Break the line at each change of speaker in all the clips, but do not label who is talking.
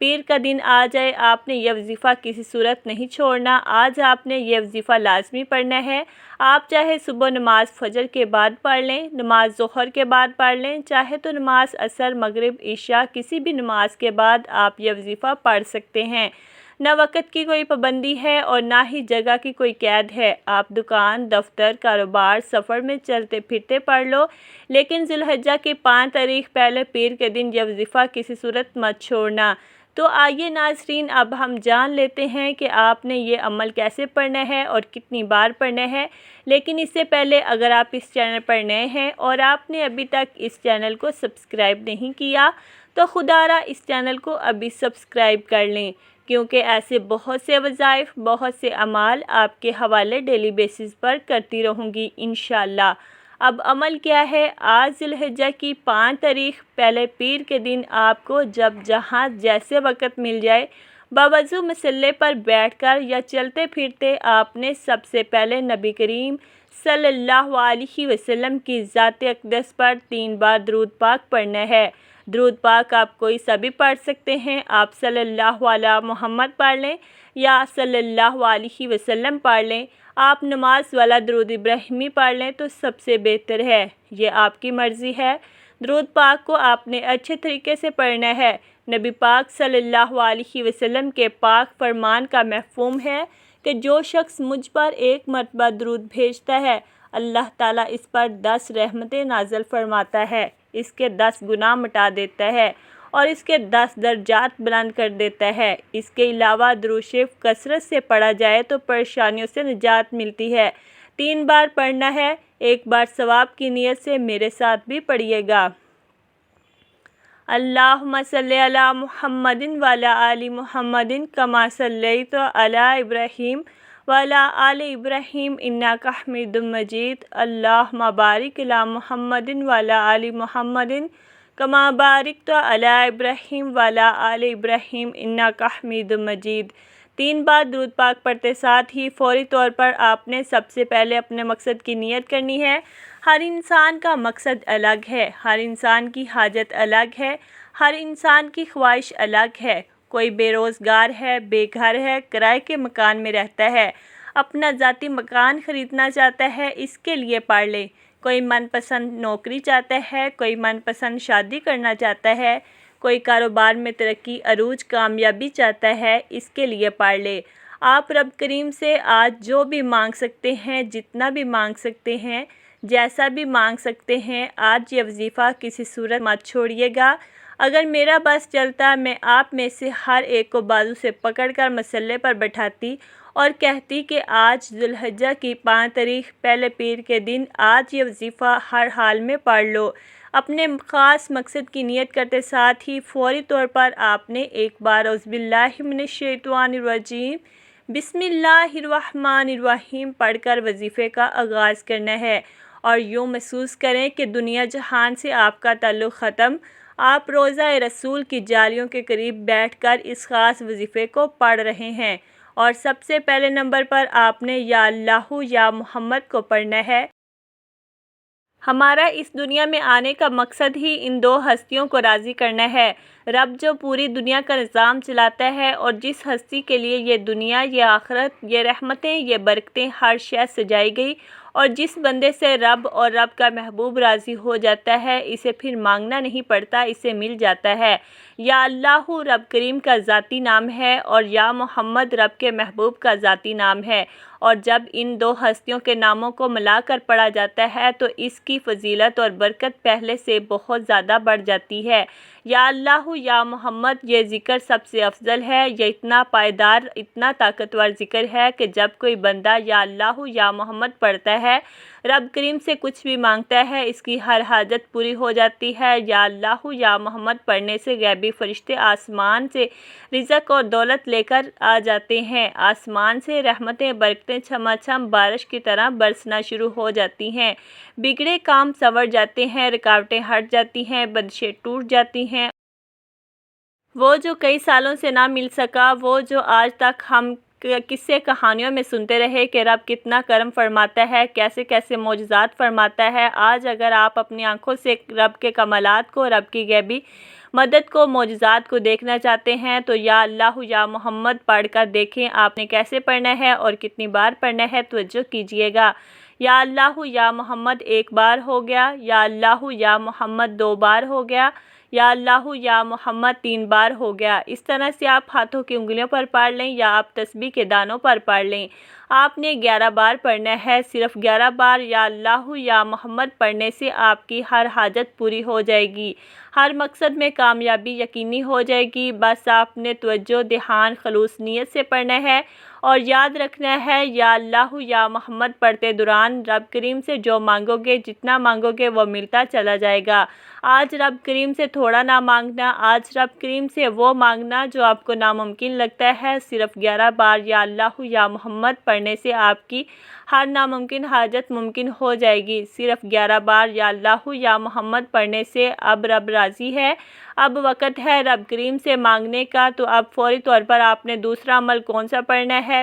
پیر کا دن آ جائے آپ نے یہ وظیفہ کسی صورت نہیں چھوڑنا۔ آج آپ نے یہ وظیفہ لازمی پڑھنا ہے۔ آپ چاہے صبح نماز فجر کے بعد پڑھ لیں، نماز ظہر کے بعد پڑھ لیں، چاہے تو نماز عصر مغرب عشاء کسی بھی نماز کے بعد آپ یہ وظیفہ پڑھ سکتے ہیں۔ نہ وقت کی کوئی پابندی ہے اور نہ ہی جگہ کی کوئی قید ہے۔ آپ دکان، دفتر، کاروبار، سفر میں چلتے پھرتے پڑھ لو، لیکن ذی الحجہ کی 5 تاریخ پہلے پیر کے دن یہ وظیفہ کسی صورت مت چھوڑنا۔ تو آئیے ناظرین، اب ہم جان لیتے ہیں کہ آپ نے یہ عمل کیسے پڑھنا ہے اور کتنی بار پڑھنا ہے۔ لیکن اس سے پہلے اگر آپ اس چینل پر نئے ہیں اور آپ نے ابھی تک اس چینل کو سبسکرائب نہیں کیا تو خدارا اس چینل کو ابھی سبسکرائب کر لیں، کیونکہ ایسے بہت سے وظائف، بہت سے اعمال آپ کے حوالے ڈیلی بیسس پر کرتی رہوں گی انشاءاللہ۔ اب عمل کیا ہے؟ آج ذی الحجہ کی 5 تاریخ پہلے پیر کے دن آپ کو جب جہاں جیسے وقت مل جائے باوضو مصلی پر بیٹھ کر یا چلتے پھرتے آپ نے سب سے پہلے نبی کریم صلی اللہ علیہ وسلم کی ذات اقدس پر 3 بار درود پاک پڑھنا ہے۔ درود پاک آپ کوئی سا بھی پڑھ سکتے ہیں۔ آپ صلی اللہ علیہ محمد پڑھ لیں یا صلی اللہ علیہ وسلم پڑھ لیں۔ آپ نماز والا درود ابراہیمی پڑھ لیں تو سب سے بہتر ہے، یہ آپ کی مرضی ہے۔ درود پاک کو آپ نے اچھے طریقے سے پڑھنا ہے۔ نبی پاک صلی اللہ علیہ وسلم کے پاک فرمان کا مفہوم ہے کہ جو شخص مجھ پر 1 مرتبہ درود بھیجتا ہے، اللہ تعالیٰ اس پر 10 رحمتیں نازل فرماتا ہے، اس کے 10 گناہ مٹا دیتا ہے اور اس کے 10 درجات بلند کر دیتا ہے۔ اس کے علاوہ درود شریف کثرت سے پڑھا جائے تو پریشانیوں سے نجات ملتی ہے۔ 3 بار پڑھنا ہے، 1 بار ثواب کی نیت سے میرے ساتھ بھی پڑھیے گا۔ اللہم صلی علی محمد وعلی آل محمد کما صلیت علی ابراہیم وعلی آل ابراہیم انک حمید مجید۔ اللہم بارک علی محمد وعلی آل محمد کما بارکت علی ابراہیم وعلی آل ابراہیم انک حمید مجید۔ 3 بار درود پاک پڑھتے ساتھ ہی فوری طور پر آپ نے سب سے پہلے اپنے مقصد کی نیت کرنی ہے۔ ہر انسان کا مقصد الگ ہے، ہر انسان کی حاجت الگ ہے، ہر انسان کی خواہش الگ ہے۔ کوئی بے روزگار ہے، بے گھر ہے، کرائے کے مکان میں رہتا ہے، اپنا ذاتی مکان خریدنا چاہتا ہے، اس کے لیے پڑھ لے۔ کوئی من پسند نوکری چاہتا ہے، کوئی من پسند شادی کرنا چاہتا ہے، کوئی کاروبار میں ترقی عروج کامیابی چاہتا ہے، اس کے لیے پڑھ لے۔ آپ رب کریم سے آج جو بھی مانگ سکتے ہیں، جتنا بھی مانگ سکتے ہیں، جیسا بھی مانگ سکتے ہیں، آج یہ وظیفہ کسی صورت مت چھوڑیے گا۔ اگر میرا بس چلتا میں آپ میں سے ہر ایک کو بازو سے پکڑ کر مصلی پر بٹھاتی اور کہتی کہ آج ذی الحجہ کی 5 تاریخ پہلے پیر کے دن آج یہ وظیفہ ہر حال میں پڑھ لو۔ اپنے خاص مقصد کی نیت کرتے ساتھ ہی فوری طور پر آپ نے 1 بار اعوذ باللہ من الشیطان الرجیم بسم اللہ الرحمن الرحیم پڑھ کر وظیفے کا آغاز کرنا ہے، اور یوں محسوس کریں کہ دنیا جہان سے آپ کا تعلق ختم۔ آپ روضہ رسول کی جالیوں کے قریب بیٹھ کر اس خاص وظیفے کو پڑھ رہے ہیں، اور سب سے پہلے نمبر پر آپ نے یا اللہ یا محمد کو پڑھنا ہے۔ ہمارا اس دنیا میں آنے کا مقصد ہی ان 2 ہستیوں کو راضی کرنا ہے۔ رب جو پوری دنیا کا نظام چلاتا ہے اور جس ہستی کے لیے یہ دنیا، یہ آخرت، یہ رحمتیں، یہ برکتیں، ہر شے سجائی گئی، اور جس بندے سے رب اور رب کا محبوب راضی ہو جاتا ہے، اسے پھر مانگنا نہیں پڑتا، اسے مل جاتا ہے۔ یا اللہ رب کریم کا ذاتی نام ہے اور یا محمد رب کے محبوب کا ذاتی نام ہے، اور جب ان 2 ہستیوں کے ناموں کو ملا کر پڑھا جاتا ہے تو اس کی فضیلت اور برکت پہلے سے بہت زیادہ بڑھ جاتی ہے۔ یا اللہ یا محمد یہ ذکر سب سے افضل ہے، یہ اتنا پائیدار، اتنا طاقتور ذکر ہے کہ جب کوئی بندہ یا اللہ یا محمد پڑھتا ہے، رب کریم سے کچھ بھی مانگتا ہے، اس کی ہر حاجت پوری ہو جاتی ہے۔ یا اللہ یا محمد پڑھنے سے غیبی فرشتے آسمان سے رزق اور دولت لے کر آ جاتے ہیں، آسمان سے رحمتیں برکتیں چھما چھم بارش کی طرح برسنا شروع ہو جاتی ہیں، بگڑے کام سنور جاتے ہیں، رکاوٹیں ہٹ جاتی ہیں، بندشیں ٹوٹ جاتی ہیں۔ وہ جو کئی سالوں سے نہ مل سکا، وہ جو آج تک ہم قصے کہانیوں میں سنتے رہے کہ رب کتنا کرم فرماتا ہے، کیسے کیسے معجزات فرماتا ہے، آج اگر آپ اپنی آنکھوں سے رب کے کمالات کو، رب کی غیبی مدد کو، معجزات کو دیکھنا چاہتے ہیں تو یا اللہ یا محمد پڑھ کر دیکھیں آپ نے کیسے پڑھنا ہے اور کتنی بار پڑھنا ہے، توجہ کیجیے گا۔ یا اللہ یا محمد ایک بار ہو گیا، یا اللہ یا محمد دو بار ہو گیا، یا اللہ یا محمد تین بار ہو گیا۔ اس طرح سے آپ ہاتھوں کی انگلیوں پر پڑھ لیں یا آپ تسبیح کے دانوں پر پڑھ لیں۔ آپ نے 11 بار پڑھنا ہے، صرف 11 بار یا اللہ یا محمد پڑھنے سے آپ کی ہر حاجت پوری ہو جائے گی، ہر مقصد میں کامیابی یقینی ہو جائے گی۔ بس آپ نے توجہ، دھیان، خلوص نیت سے پڑھنا ہے اور یاد رکھنا ہے یا اللہ یا محمد پڑھتے دوران رب کریم سے جو مانگو گے، جتنا مانگو گے وہ ملتا چلا جائے گا۔ آج رب کریم سے تھوڑا نہ مانگنا، آج رب کریم سے وہ مانگنا جو آپ کو ناممکن لگتا ہے۔ صرف 11 بار یا اللہ یا محمد پڑھنے سے آپ کی ہر ناممکن حاجت ممکن ہو جائے گی۔ صرف 11 بار یا اللہ یا محمد پڑھنے سے اب رب راضی ہے، اب وقت ہے رب کریم سے مانگنے کا۔ تو اب فوری طور پر آپ نے دوسرا عمل کون سا پڑھنا ہے؟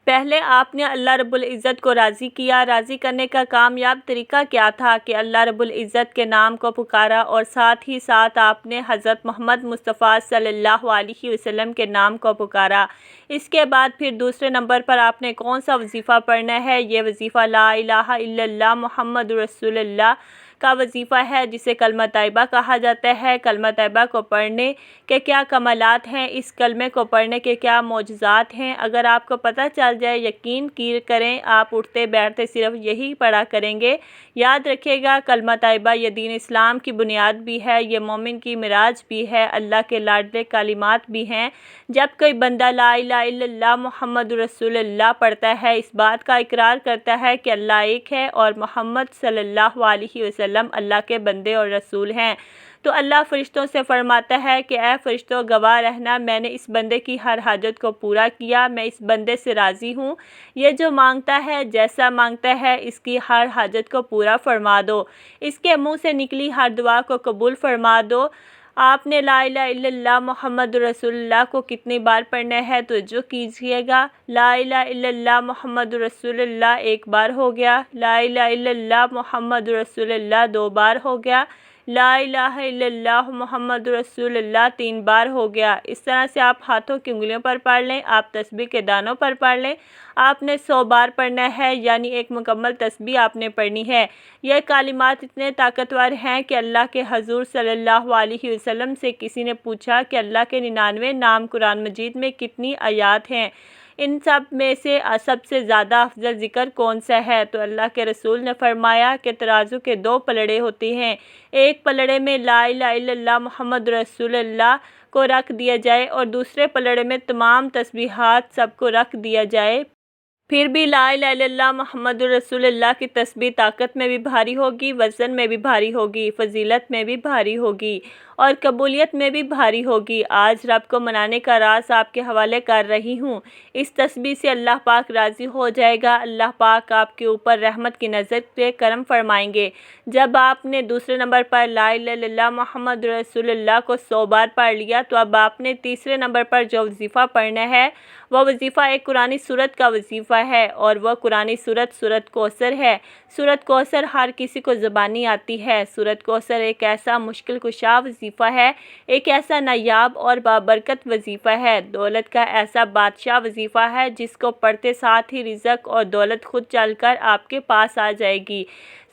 پہلے آپ نے اللہ رب العزت کو راضی کیا۔ راضی کرنے کا کامیاب طریقہ کیا تھا کہ اللہ رب العزت کے نام کو پکارا اور ساتھ ہی ساتھ آپ نے حضرت محمد مصطفیٰ صلی اللہ علیہ وسلم کے نام کو پکارا۔ اس کے بعد پھر دوسرے نمبر پر آپ نے کون سا وظیفہ پڑھنا ہے؟ یہ وظیفہ لا الہ الا اللہ محمد رسول اللہ کا وظیفہ ہے، جسے کلمہ طیبہ کہا جاتا ہے۔ کلمہ طیبہ کو پڑھنے کے کیا کمالات ہیں، اس کلمے کو پڑھنے کے کیا معجزات ہیں، اگر آپ کو پتہ چل جائے، یقین کریں آپ اٹھتے بیٹھتے صرف یہی پڑھا کریں گے۔ یاد رکھیے گا، کلمہ طیبہ یہ دین اسلام کی بنیاد بھی ہے، یہ مومن کی معراج بھی ہے، اللہ کے لاڈلے کلمات بھی ہیں۔ جب کوئی بندہ لا الہ الا اللہ محمد رسول اللہ پڑھتا ہے، اس بات کا اقرار کرتا ہے کہ اللہ ایک ہے اور محمد صلی اللہ علیہ وسلم اللہ کے بندے اور رسول ہیں، تو اللہ فرشتوں سے فرماتا ہے کہ اے فرشتوں گواہ رہنا، میں نے اس بندے کی ہر حاجت کو پورا کیا، میں اس بندے سے راضی ہوں، یہ جو مانگتا ہے، جیسا مانگتا ہے، اس کی ہر حاجت کو پورا فرما دو، اس کے منہ سے نکلی ہر دعا کو قبول فرما دو۔ آپ نے لا الہ الا اللہ محمد رسول اللہ کو کتنی بار پڑھنا ہے، توجہ کیجیے گا۔ لا الہ الا اللہ محمد رسول اللہ ایک بار ہو گیا، لا الہ الا اللہ محمد رسول اللہ دو بار ہو گیا، لا الہ الا اللہ محمد رسول اللہ تین بار ہو گیا۔ اس طرح سے آپ ہاتھوں کی انگلیوں پر پڑھ لیں، آپ تسبیح کے دانوں پر پڑھ لیں۔ آپ نے 100 بار پڑھنا ہے، یعنی ایک مکمل تسبیح آپ نے پڑھنی ہے۔ یہ کلمات اتنے طاقتور ہیں کہ اللہ کے حضور صلی اللہ علیہ وسلم سے کسی نے پوچھا کہ اللہ کے 99 نام قرآن مجید میں کتنی آیات ہیں، ان سب میں سے سب سے زیادہ افضل ذکر کون سا ہے؟ تو اللہ کے رسول نے فرمایا کہ ترازو کے 2 پلڑے ہوتے ہیں، ایک پلڑے میں لا الہ الا اللہ محمد رسول اللہ کو رکھ دیا جائے اور دوسرے پلڑے میں تمام تسبیحات سب کو رکھ دیا جائے، پھر بھی لا الہ الا اللہ محمد رسول اللہ کی تسبیح طاقت میں بھی بھاری ہوگی، وزن میں بھی بھاری ہوگی، فضیلت میں بھی بھاری ہوگی اور قبولیت میں بھی بھاری ہوگی۔ آج رب کو منانے کا راز آپ کے حوالے کر رہی ہوں۔ اس تسبیح سے اللہ پاک راضی ہو جائے گا، اللہ پاک آپ کے اوپر رحمت کی نظر سے کرم فرمائیں گے۔ جب آپ نے دوسرے نمبر پر لا الہ الا اللہ محمد رسول اللہ کو 100 بار پڑھ لیا، تو اب آپ نے تیسرے نمبر پر جو وظیفہ پڑھنا ہے، وہ وظیفہ ایک قرآنی سورت کا وظیفہ ہے اور وہ قرآنی سورت کوثر ہے۔ سورت کوثر ہر کسی کو زبانی آتی ہے۔ سورت کوثر ایک ایسا مشکل کشا وظیفہ ہے، ایک ایسا نایاب اور بابرکت وظیفہ ہے، دولت کا ایسا بادشاہ وظیفہ ہے جس کو پڑھتے ساتھ ہی رزق اور دولت خود چل کر آپ کے پاس آ جائے گی۔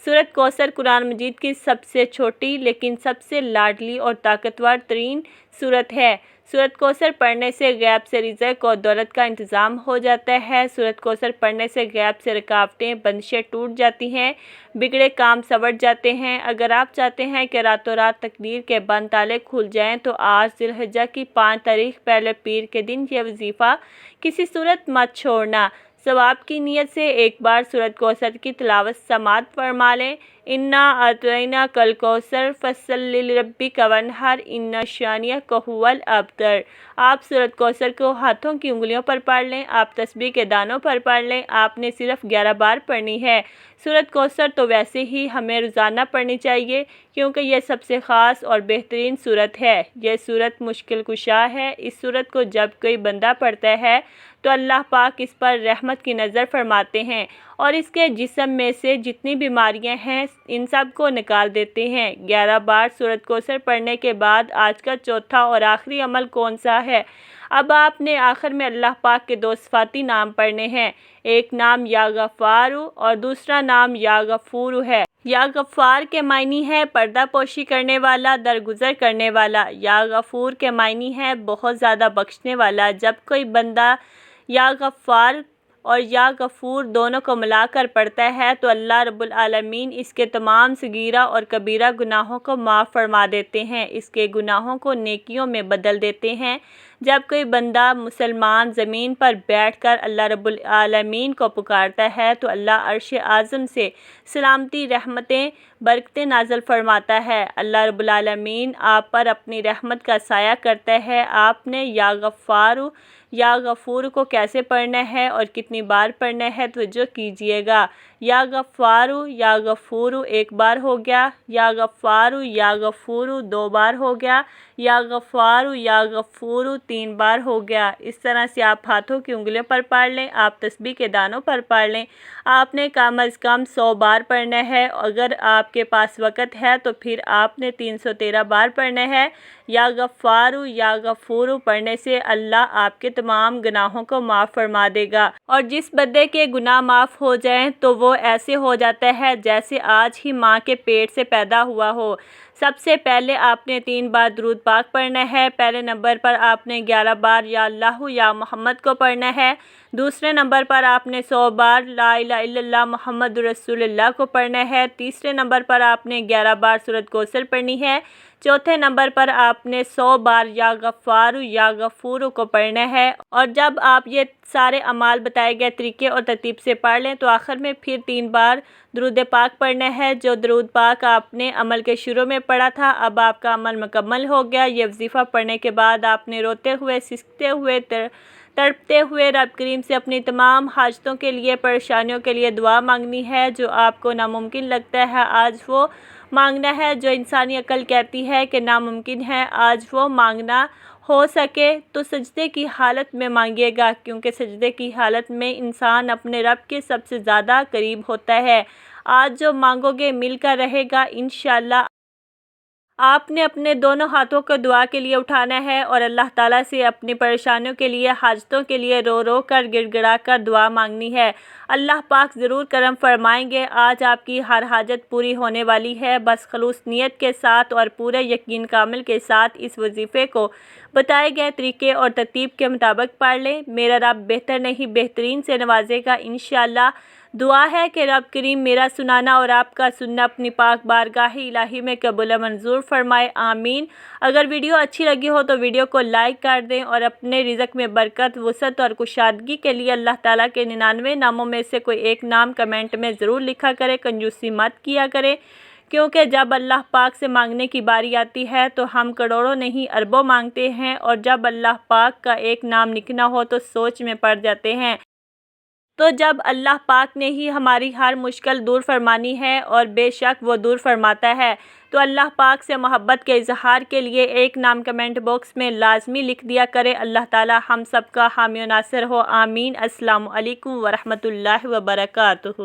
سورت کوثر قرآن مجید کی سب سے چھوٹی لیکن سب سے لاڈلی اور طاقتور ترین سورت ہے۔ سورت کوثر پڑھنے سے غیب سے رزق اور دولت کا انتظام ہو جاتا ہے۔ سورت کوثر پڑھنے سے غیب سے رکاوٹیں، بندشیں ٹوٹ جاتی ہیں، بگڑے کام سنور جاتے ہیں۔ اگر آپ چاہتے ہیں کہ راتوں رات تقدیر کے بند تالے کھل جائیں تو آج ذی الحجہ کی 5 تاریخ پہلے پیر کے دن یہ وظیفہ کسی صورت مت چھوڑنا۔ ثواب کی نیت سے ایک بار سورت کوثر کی تلاوت سماعت فرما لیں۔ انا اعطیناک الکوثر فصلی لربک وانحر ان شانئک ھو الابتر۔ آپ سورت کوثر کو ہاتھوں کی انگلیوں پر پڑھ لیں، آپ تسبیح کے دانوں پر پڑھ لیں، آپ نے صرف 11 بار پڑھنی ہے۔ سورت کوثر تو ویسے ہی ہمیں روزانہ پڑھنی چاہیے کیونکہ یہ سب سے خاص اور بہترین سورت ہے۔ یہ سورت مشکل کشا ہے۔ اس سورت کو جب کوئی بندہ پڑھتا ہے تو اللہ پاک اس پر رحمت کی نظر فرماتے ہیں اور اس کے جسم میں سے جتنی بیماریاں ہیں ان سب کو نکال دیتے ہیں۔ 11 بار سورۃ کوثر پڑھنے کے بعد آج کا چوتھا اور آخری عمل کون سا ہے؟ اب آپ نے آخر میں اللہ پاک کے 2 صفاتی نام پڑھنے ہیں۔ ایک نام یا غفار اور دوسرا نام یا غفور ہے۔ یا غفار کے معنی ہے پردہ پوشی کرنے والا، درگزر کرنے والا۔ یا غفور کے معنی ہے بہت زیادہ بخشنے والا۔ جب کوئی بندہ یا غفار اور یا غفور دونوں کو ملا کر پڑھتا ہے تو اللہ رب العالمین اس کے تمام صغیرہ اور کبیرہ گناہوں کو معاف فرما دیتے ہیں، اس کے گناہوں کو نیکیوں میں بدل دیتے ہیں۔ جب کوئی بندہ مسلمان زمین پر بیٹھ کر اللہ رب العالمین کو پکارتا ہے تو اللہ عرش اعظم سے سلامتی، رحمتیں، برکتیں نازل فرماتا ہے۔ اللہ رب العالمین آپ پر اپنی رحمت کا سایہ کرتا ہے۔ آپ نے یا غفار یا غفور کو کیسے پڑھنا ہے اور کتنی بار پڑھنا ہے توجہ کیجیے گا۔ یا غفار یا غفور 1 بار ہو گیا، یا غفار یا غفور 2 بار ہو گیا، یا غفار یا غفور 3 بار ہو گیا۔ اس طرح سے آپ ہاتھوں کی انگلیوں پر پڑھ لیں، آپ تسبیح کے دانوں پر پڑھ لیں۔ آپ نے کم از کم 100 بار پڑھنا ہے۔ اگر آپ کے پاس وقت ہے تو پھر آپ نے 313 بار پڑھنا ہے۔ یا غفار یا غفور پڑھنے سے اللہ آپ کے تمام گناہوں کو معاف فرما دے گا، اور جس بندے کے گناہ معاف ہو جائیں تو وہ ایسے ہو جاتا ہے جیسے آج ہی ماں کے پیٹ سے پیدا ہوا ہو۔ سب سے پہلے آپ نے 3 بار درود پاک پڑھنا ہے۔ پہلے نمبر پر آپ نے 11 بار یا اللہ یا محمد کو پڑھنا ہے۔ دوسرے نمبر پر آپ نے 100 بار لا الہ الا اللہ محمد رسول اللہ کو پڑھنا ہے۔ تیسرے نمبر پر آپ نے 11 بار سورۃ کوثر پڑھنی ہے۔ چوتھے نمبر پر آپ نے 100 بار یا غفار یا غفور کو پڑھنا ہے۔ اور جب آپ یہ سارے اعمال بتائے گئے طریقے اور ترتیب سے پڑھ لیں تو آخر میں پھر 3 بار درود پاک پڑھنا ہے۔ جو درود پاک آپ نے عمل کے شروع میں پڑھا تھا اب آپ کا عمل مکمل ہو گیا۔ یہ وظیفہ پڑھنے کے بعد آپ نے روتے ہوئے، سسکتے ہوئے، تڑپتے ہوئے رب کریم سے اپنی تمام حاجتوں کے لیے، پریشانیوں کے لیے دعا مانگنی ہے۔ جو آپ کو ناممکن لگتا ہے آج وہ مانگنا ہے، جو انسانی عقل کہتی ہے کہ ناممکن ہے آج وہ مانگنا۔ ہو سکے تو سجدے کی حالت میں مانگیے گا، کیونکہ سجدے کی حالت میں انسان اپنے رب کے سب سے زیادہ قریب ہوتا ہے۔ آج جو مانگو گے مل کر رہے گا انشاءاللہ۔ آپ نے اپنے دونوں ہاتھوں کو دعا کے لیے اٹھانا ہے اور اللہ تعالیٰ سے اپنی پریشانیوں کے لیے، حاجتوں کے لیے رو رو کر، گڑ گڑا کر دعا مانگنی ہے۔ اللہ پاک ضرور کرم فرمائیں گے۔ آج آپ کی ہر حاجت پوری ہونے والی ہے۔ بس خلوص نیت کے ساتھ اور پورے یقین کامل کے ساتھ اس وظیفے کو بتائے گئے طریقے اور ترتیب کے مطابق پڑھ لیں۔ میرا رب بہتر نہیں بہترین سے نوازے گا انشاءاللہ۔ دعا ہے کہ رب کریم میرا سنانا اور آپ کا سننا اپنی پاک بارگاہ الہی میں قبول و منظور فرمائے، آمین۔ اگر ویڈیو اچھی لگی ہو تو ویڈیو کو لائک کر دیں اور اپنے رزق میں برکت، وسعت اور کشادگی کے لیے اللہ تعالیٰ کے 99 ناموں میں سے کوئی ایک نام کمنٹ میں ضرور لکھا کرے۔ کنجوسی مت کیا کرے، کیونکہ جب اللہ پاک سے مانگنے کی باری آتی ہے تو ہم کروڑوں نہیں اربوں مانگتے ہیں، اور جب اللہ پاک کا ایک نام لکھنا ہو تو سوچ میں پڑ جاتے ہیں۔ تو جب اللہ پاک نے ہی ہماری ہر مشکل دور فرمانی ہے، اور بے شک وہ دور فرماتا ہے، تو اللہ پاک سے محبت کے اظہار کے لیے ایک نام کمنٹ باکس میں لازمی لکھ دیا کرے۔ اللہ تعالیٰ ہم سب کا حامی و ناصر ہو، آمین۔ السلام علیکم ورحمۃ اللہ وبرکاتہ۔